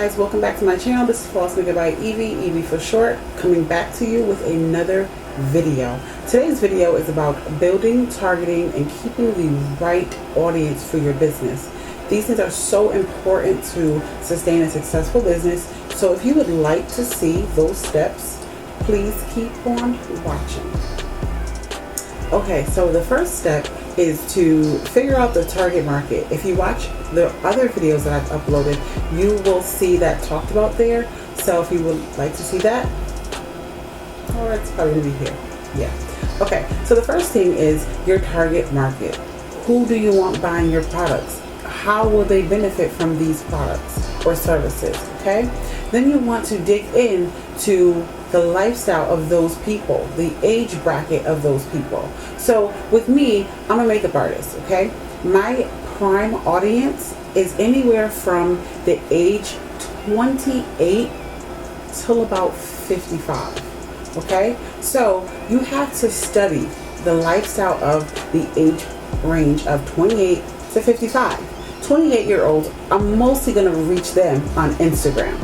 guys, welcome back to my channel. This is Floss Makeup by Evie for short, coming back to you with another video. Today's video is about building, targeting, and keeping the right audience for your business. These things are so important to sustain a successful business. So if you would like to see those steps, please keep on watching. Okay, so the first step is to figure out the target market. If you watch the other videos that I've uploaded, you will see that talked about there. So if you would like to see that, or it's probably gonna be here. Yeah. Okay, so the first thing is your target market. Who do you want buying your products? How will they benefit from these products or services? Okay. Then you want to dig in to the lifestyle of those people, the age bracket of those people. So with me, I'm a makeup artist, okay? My prime audience is anywhere from the age 28 till about 55, okay? So you have to study the lifestyle of the age range of 28 to 55. 28-year-olds, I'm mostly gonna reach them on Instagram.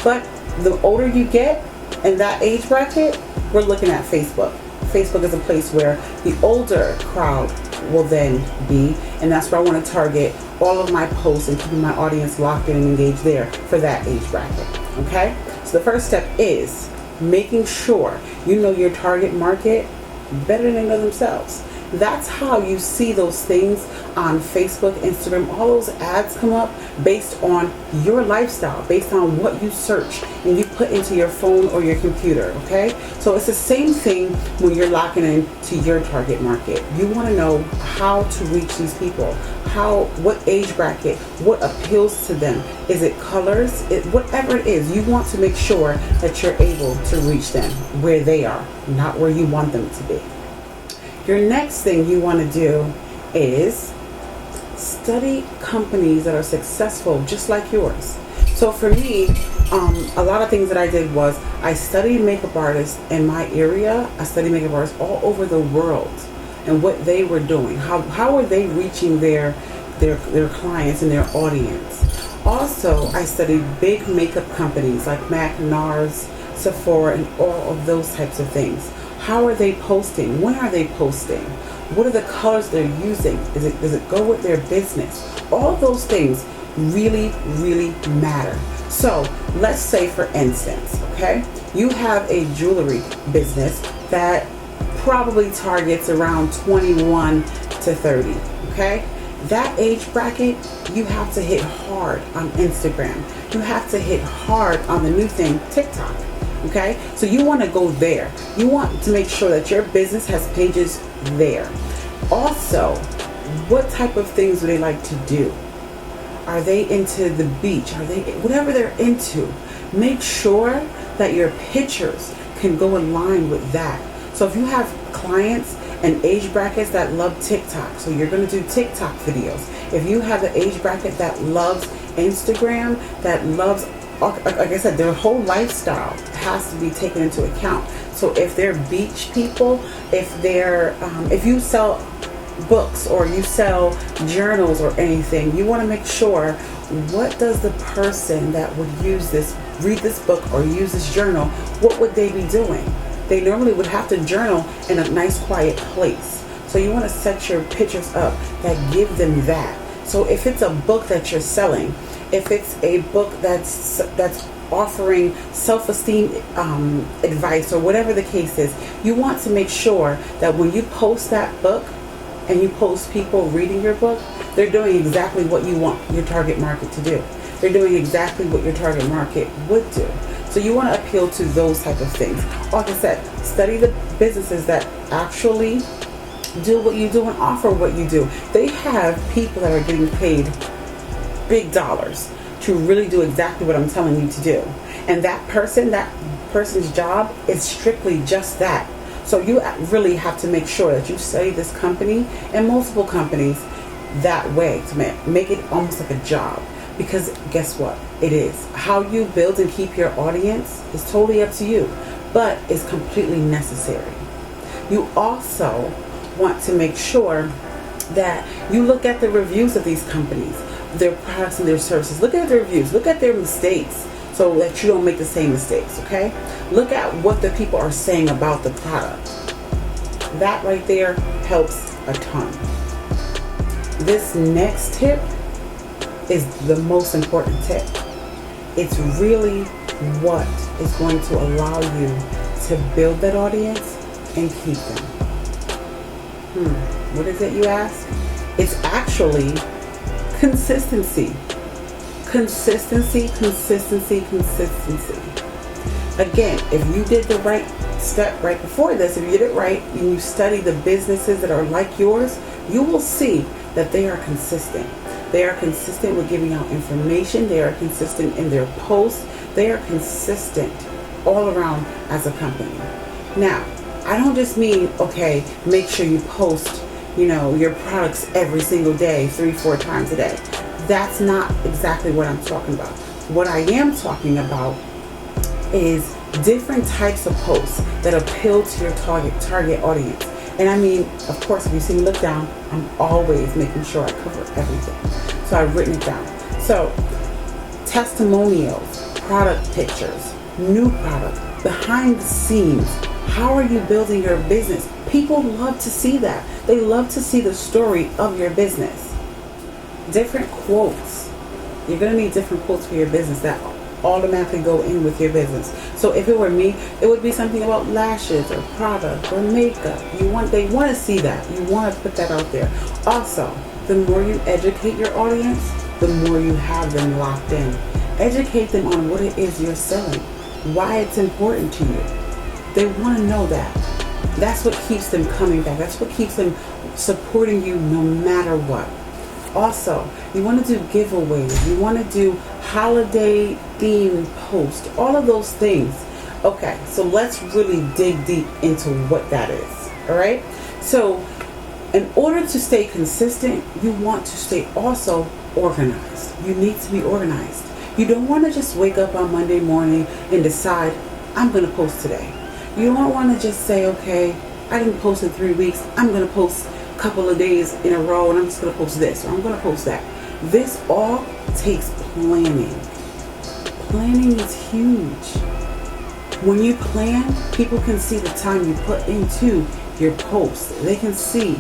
But the older you get, in that age bracket, we're looking at Facebook. Facebook is a place where the older crowd will then be, and that's where I want to target all of my posts and keeping my audience locked in and engaged there for that age bracket. Okay? So the first step is making sure you know your target market better than they know themselves. That's how you see those things on Facebook, Instagram, all those ads come up based on your lifestyle, based on what you search and you put into your phone or your computer, okay? So it's the same thing when you're locking in to your target market. You want to know how to reach these people, what age bracket, what appeals to them. Is it colors? Whatever it is, you want to make sure that you're able to reach them where they are, not where you want them to be. Your next thing you want to do is study companies that are successful just like yours. So for me, a lot of things that I did was I studied makeup artists in my area. I studied makeup artists all over the world and what they were doing. How are they reaching their clients and their audience? Also, I studied big makeup companies like MAC, NARS, Sephora, and all of those types of things. How are they posting? When are they posting? What are the colors they're using? Does it go with their business? All of those things really, really matter. So let's say, for instance, okay, you have a jewelry business that probably targets around 21 to 30, okay? That age bracket, you have to hit hard on Instagram. You have to hit hard on the new thing, TikTok. Okay, so you want to go there. You want to make sure that your business has pages there. Also, what type of things do they like to do? Are they into the beach? Are they, whatever they're into, make sure that your pictures can go in line with that. So if you have clients and age brackets that love TikTok, so you're going to do TikTok videos. If you have the age bracket that loves Instagram, that loves, like I said, their whole lifestyle has to be taken into account. So if they're beach people, if you sell books or you sell journals or anything, you want to make sure, what does the person that would read this book or use this journal, what would they be doing? They normally would have to journal in a nice quiet place. So you want to set your pictures up that give them that. So if it's a book that you're selling, if it's a book that's offering self-esteem advice or whatever the case is, you want to make sure that when you post that book and you post people reading your book, they're doing exactly what you want your target market to do. They're doing exactly what your target market would do. So you want to appeal to those type of things. Like I said, study the businesses that actually do what you do and offer what you do. They have people that are getting paid big dollars to really do exactly what I'm telling you to do. And that person's job is strictly just that. So you really have to make sure that you study this company and multiple companies that way to make it almost like a job. Because guess what? It is. How you build and keep your audience is totally up to you, but it's completely necessary. You also want to make sure that you look at the reviews of these companies. their products and their services. Look at their reviews. Look at their mistakes so that you don't make the same mistakes, okay? Look at what the people are saying about the product. That right there helps a ton. This next tip is the most important tip. It's really what is going to allow you to build that audience and keep them. What is it, you ask? It's actually consistency. Consistency. Again, if you did the right step right before this, if you did it right and you study the businesses that are like yours, you will see that they are consistent. They are consistent with giving out information. They are consistent in their posts. They are consistent all around as a company. Now, I don't just mean, okay, make sure you post, your products every single day, 3-4 times a day. That's not exactly what I'm talking about. What I am talking about is different types of posts that appeal to your target audience. And I mean, of course, if you see me look down, I'm always making sure I cover everything. So I've written it down. So testimonials, product pictures, new product, behind the scenes. How are you building your business? People love to see that. They love to see the story of your business. Different quotes. You're going to need different quotes for your business that automatically go in with your business. So if it were me, it would be something about lashes or product or makeup. They want to see that. You want to put that out there. Also, the more you educate your audience, the more you have them locked in. Educate them on what it is you're selling, why it's important to you. They want to know that. That's what keeps them coming back. That's what keeps them supporting you no matter what. Also, you want to do giveaways. You want to do holiday themed posts. All of those things. Okay, so let's really dig deep into what that is. All right? So, in order to stay consistent, you want to stay also organized. You need to be organized. You don't want to just wake up on Monday morning and decide, I'm going to post today. You don't want to just say, okay, I didn't post in 3 weeks. I'm going to post a couple of days in a row and I'm just going to post this or I'm going to post that. This all takes planning. Planning is huge. When you plan, people can see the time you put into your post. They can see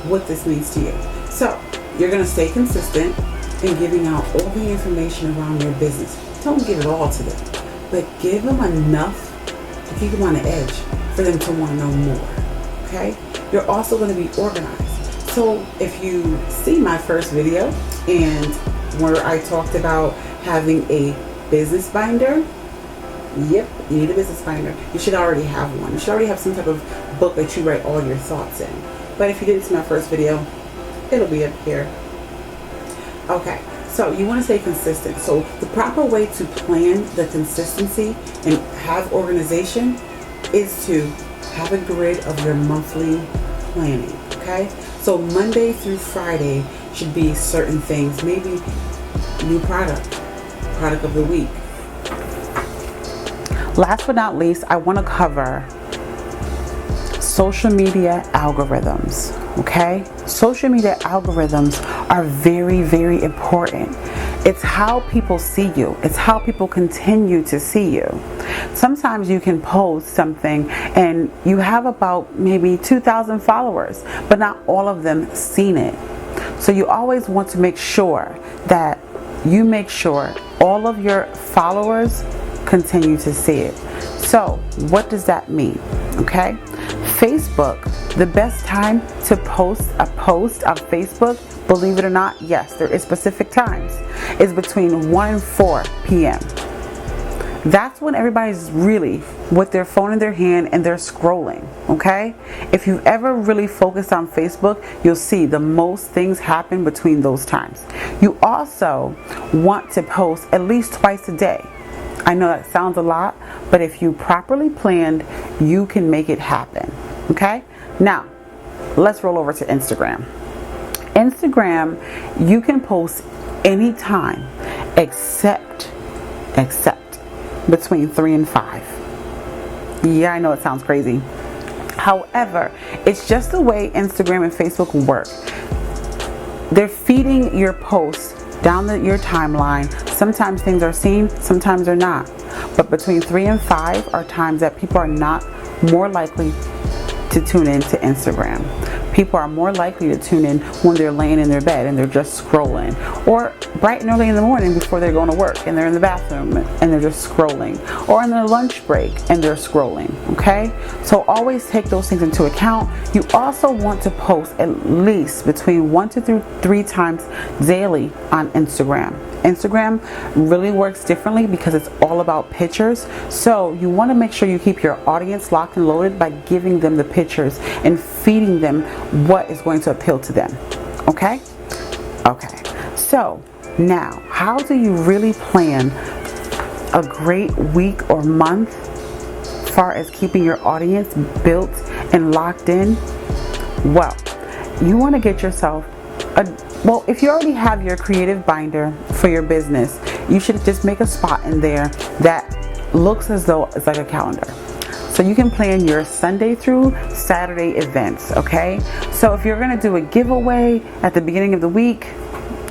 what this means to you. So you're going to stay consistent in giving out all the information around your business. Don't give it all to them, but give them enough to keep them on the edge for them to want to know more. Okay? You're also going to be organized. So if you see my first video and where I talked about having a business binder, yep, you need a business binder. You should already have one. You should already have some type of book that you write all your thoughts in. But if you didn't see my first video, it'll be up here. Okay, so you want to stay consistent. So the proper way to plan the consistency and have organization is to have a grid of your monthly planning. Okay, so Monday through Friday should be certain things. Maybe new product of the week. Last but not least, I want to cover social media algorithms. Okay, social media algorithms are very, very important. It's how people see you. It's how people continue to see you. Sometimes you can post something and you have about maybe 2,000 followers, but not all of them seen it. So you always want to make sure that you make sure all of your followers continue to see it. So what does that mean? Okay, Facebook, the best time to post a post on Facebook, believe it or not, yes, there is specific times, is between 1 and 4 p.m. That's when everybody's really with their phone in their hand and they're scrolling, okay? If you've ever really focused on Facebook, you'll see the most things happen between those times. You also want to post at least twice a day. I know that sounds a lot, but if you properly planned, you can make it happen, okay? Now, let's roll over to Instagram. Instagram, you can post anytime except between 3 and 5. Yeah, I know it sounds crazy. However, it's just the way Instagram and Facebook work. They're feeding your posts down your timeline. Sometimes things are seen, sometimes they're not. But between 3 and 5 are times that people are not more likely to tune in to Instagram. People are more likely to tune in when they're laying in their bed and they're just scrolling, or bright and early in the morning before they're going to work and they're in the bathroom and they're just scrolling, or in their lunch break and they're scrolling. Okay, so always take those things into account. You also want to post at least between 1 to 3 times daily on Instagram. Instagram really works differently because it's all about pictures. So you want to make sure you keep your audience locked and loaded by giving them the pictures and feeding them what is going to appeal to them. Okay? Okay. So now, how do you really plan a great week or month as far as keeping your audience built and locked in? Well, you want to get yourself if you already have your creative binder for your business, you should just make a spot in there that looks as though it's like a calendar. So you can plan your Sunday through Saturday events, okay? So if you're going to do a giveaway at the beginning of the week,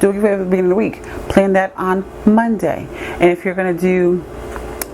do a giveaway at the beginning of the week. Plan that on Monday. And if you're going to do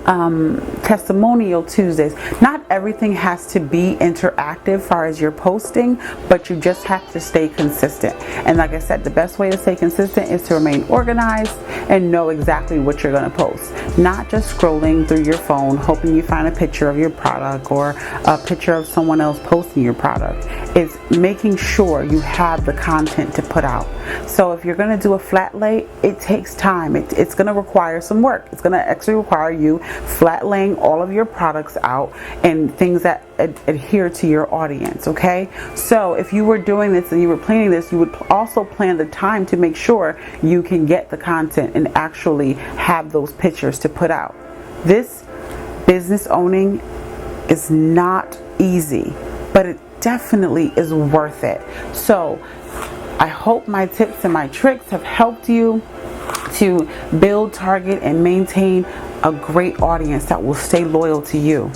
testimonial Tuesdays. Not everything has to be interactive as far as you're posting, but you just have to stay consistent. And like I said, the best way to stay consistent is to remain organized and know exactly what you're going to post. Not just scrolling through your phone hoping you find a picture of your product or a picture of someone else posting your product. It's making sure you have the content to put out. So if you're going to do a flat lay, it takes time. It's going to require some work. It's going to actually require you flat laying all of your products out and things that adhere to your audience. Okay, so if you were doing this and you were planning this, you would also plan the time to make sure you can get the content and actually have those pictures to put out. This business owning is not easy, but it definitely is worth it. So I hope my tips and my tricks have helped you to build, target, and maintain a great audience that will stay loyal to you.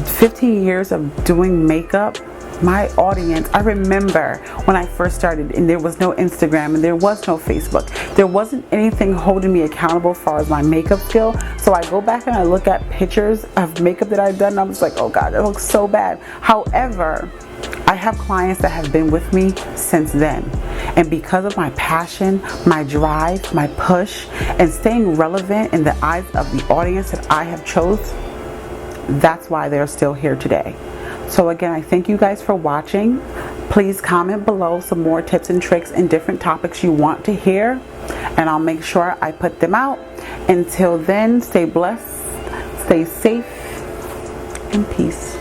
15 years of doing makeup, my audience, I remember when I first started and there was no Instagram and there was no Facebook. There wasn't anything holding me accountable as far as my makeup skill. So I go back and I look at pictures of makeup that I've done and I was like, oh God, that looks so bad. However, I have clients that have been with me since then. And because of my passion, my drive, my push, and staying relevant in the eyes of the audience that I have chose, that's why they're still here today. So again, I thank you guys for watching. Please comment below some more tips and tricks and different topics you want to hear, and I'll make sure I put them out. Until then, stay blessed, stay safe, and peace.